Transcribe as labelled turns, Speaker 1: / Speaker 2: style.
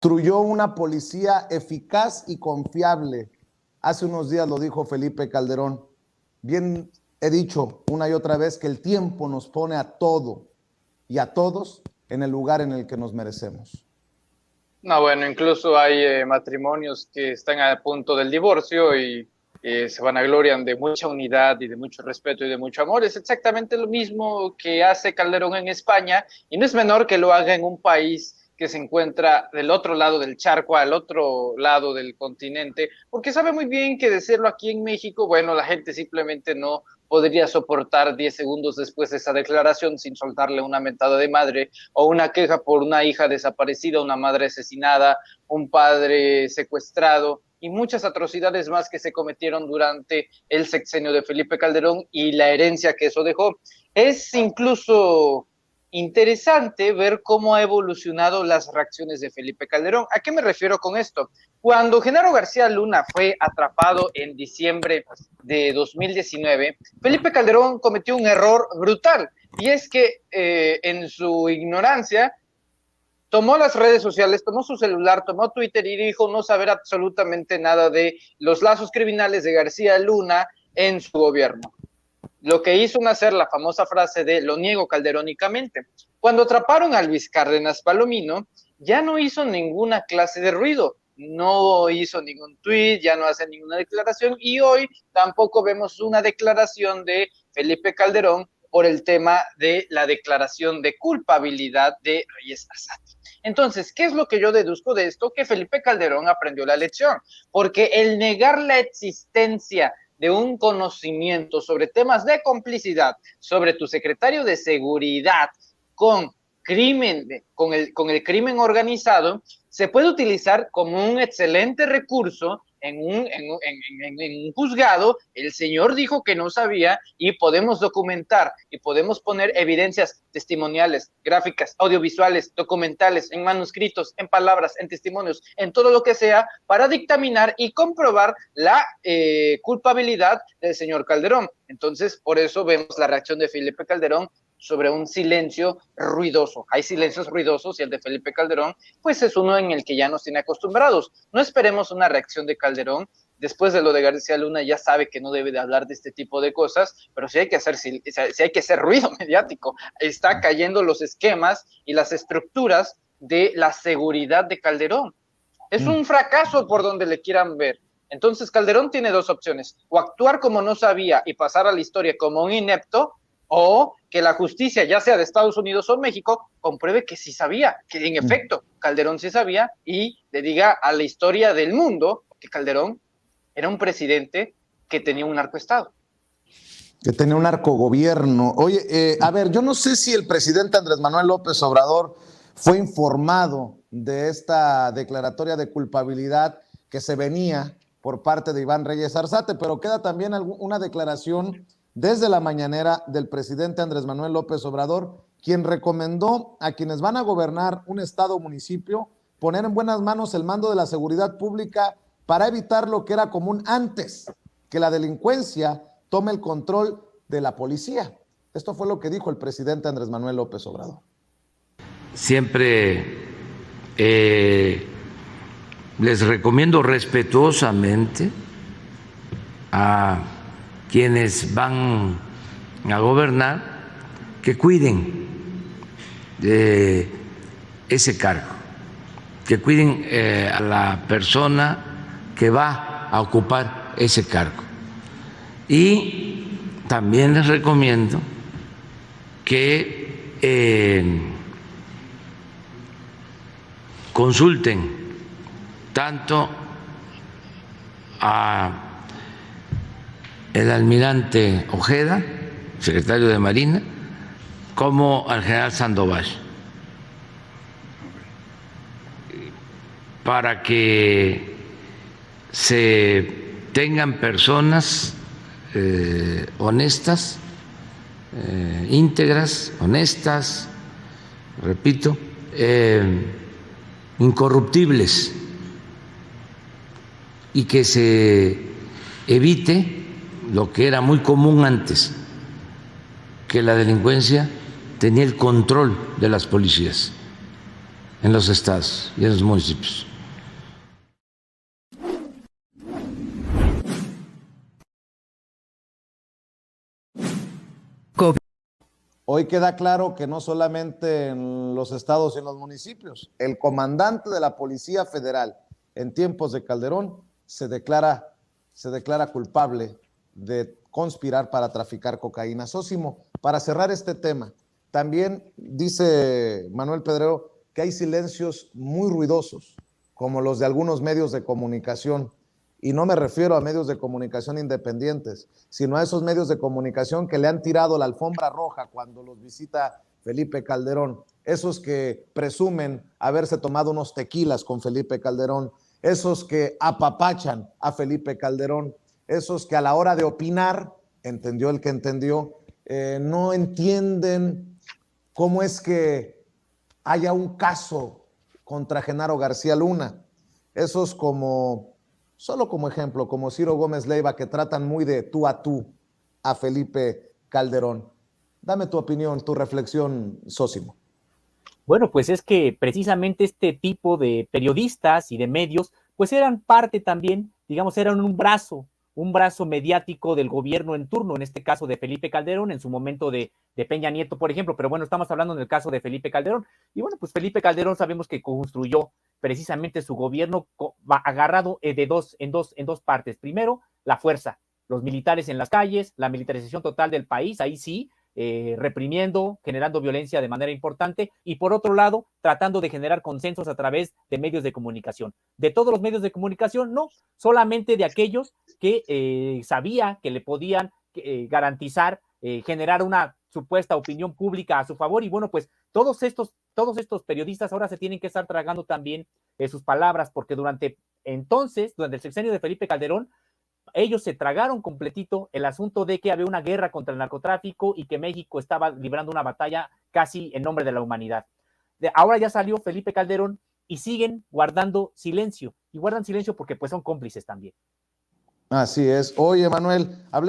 Speaker 1: construyó una policía eficaz y confiable. Hace unos días lo dijo Felipe Calderón. Bien he dicho una y otra vez que el tiempo nos pone a todo y a todos en el lugar en el que nos merecemos.
Speaker 2: No, bueno, incluso hay matrimonios que están a punto del divorcio y se vanaglorian de mucha unidad y de mucho respeto y de mucho amor. Es exactamente lo mismo que hace Calderón en España y no es menor que lo haga en un país que se encuentra del otro lado del charco, al otro lado del continente, porque sabe muy bien que decirlo aquí en México, bueno, la gente simplemente no podría soportar 10 segundos después de esa declaración sin soltarle una mentada de madre o una queja por una hija desaparecida, una madre asesinada, un padre secuestrado y muchas atrocidades más que se cometieron durante el sexenio de Felipe Calderón y la herencia que eso dejó. Es incluso interesante ver cómo ha evolucionado las reacciones de Felipe Calderón. ¿A qué me refiero con esto? Cuando Genaro García Luna fue atrapado en diciembre de 2019, Felipe Calderón cometió un error brutal, y es que en su ignorancia tomó las redes sociales, tomó su celular, tomó Twitter y dijo no saber absolutamente nada de los lazos criminales de García Luna en su gobierno. Lo que hizo nacer la famosa frase de lo niego calderónicamente. Cuando atraparon a Luis Cárdenas Palomino, ya no hizo ninguna clase de ruido, no hizo ningún tuit, ya no hace ninguna declaración y hoy tampoco vemos una declaración de Felipe Calderón por el tema de la declaración de culpabilidad de Reyes Arzate. Entonces, ¿qué es lo que yo deduzco de esto? Que Felipe Calderón aprendió la lección, porque el negar la existencia de un conocimiento sobre temas de complicidad, sobre tu secretario de seguridad con con el crimen organizado, se puede utilizar como un excelente recurso en un juzgado. El señor dijo que no sabía y podemos documentar y podemos poner evidencias testimoniales, gráficas, audiovisuales, documentales, en manuscritos, en palabras, en testimonios, en todo lo que sea, para dictaminar y comprobar la culpabilidad del señor Calderón. Entonces, por eso vemos la reacción de Felipe Calderón sobre un silencio ruidoso. Hay silencios ruidosos y el de Felipe Calderón, pues es uno en el que ya nos tiene acostumbrados. No esperemos una reacción de Calderón. Después de lo de García Luna ya sabe que no debe de hablar de este tipo de cosas, pero sí hay que hacer ruido mediático. Está cayendo los esquemas y las estructuras de la seguridad de Calderón. Es un fracaso por donde le quieran ver. Entonces Calderón tiene dos opciones: o actuar como no sabía y pasar a la historia como un inepto, o que la justicia, ya sea de Estados Unidos o México, compruebe que sí sabía, que en efecto Calderón sí sabía y le diga a la historia del mundo que Calderón era un presidente que tenía un narcoestado.
Speaker 1: Que tenía un narcogobierno. Oye, a ver, yo no sé si el presidente Andrés Manuel López Obrador fue informado de esta declaratoria de culpabilidad que se venía por parte de Iván Reyes Arzate, pero queda también una declaración desde la mañanera del presidente Andrés Manuel López Obrador, quien recomendó a quienes van a gobernar un estado o municipio poner en buenas manos el mando de la seguridad pública para evitar lo que era común antes, que la delincuencia tome el control de la policía. Esto fue lo que dijo el presidente Andrés Manuel López Obrador.
Speaker 3: Siempre les recomiendo respetuosamente a quienes van a gobernar que cuiden ese cargo, que cuiden a la persona que va a ocupar ese cargo. Y también les recomiendo que consulten tanto a el almirante Ojeda, secretario de Marina, como al general Sandoval, para que se tengan personas honestas, íntegras, honestas, repito, incorruptibles, y que se evite lo que era muy común antes, que la delincuencia tenía el control de las policías. en los estados y en los municipios.
Speaker 1: Hoy queda claro que no solamente en los estados y en los municipios, el comandante de la Policía Federal en tiempos de Calderón se declara culpable de conspirar para traficar cocaína. Sósimo, para cerrar este tema, también dice Manuel Pedrero que hay silencios muy ruidosos, como los de algunos medios de comunicación. Y no me refiero a medios de comunicación independientes, sino a esos medios de comunicación que le han tirado la alfombra roja cuando los visita Felipe Calderón, esos que presumen haberse tomado unos tequilas con Felipe Calderón, esos que apapachan a Felipe Calderón, esos que a la hora de opinar, entendió el que entendió, no entienden cómo es que haya un caso contra Genaro García Luna, esos solo como ejemplo, como Ciro Gómez Leiva, que tratan muy de tú a Felipe Calderón. Dame tu opinión, tu reflexión, Sósimo.
Speaker 4: Bueno, pues es que precisamente este tipo de periodistas y de medios, pues eran parte también, digamos, eran un brazo mediático del gobierno en turno, en este caso de Felipe Calderón, en su momento de Peña Nieto, por ejemplo, pero bueno, estamos hablando en el caso de Felipe Calderón, y bueno, pues Felipe Calderón sabemos que construyó precisamente su gobierno agarrado en dos partes. Primero, la fuerza, los militares en las calles, la militarización total del país, ahí sí, reprimiendo, generando violencia de manera importante, y por otro lado, tratando de generar consensos a través de medios de comunicación. De todos los medios de comunicación, no, solamente de aquellos que sabía que le podían garantizar, generar una supuesta opinión pública a su favor, y bueno, pues todos estos periodistas ahora se tienen que estar tragando también sus palabras, porque durante el sexenio de Felipe Calderón, ellos se tragaron completito el asunto de que había una guerra contra el narcotráfico y que México estaba librando una batalla casi en nombre de la humanidad. Ahora ya salió Felipe Calderón y siguen guardando silencio, y guardan silencio porque pues son cómplices también.
Speaker 1: Así es. Oye, Manuel,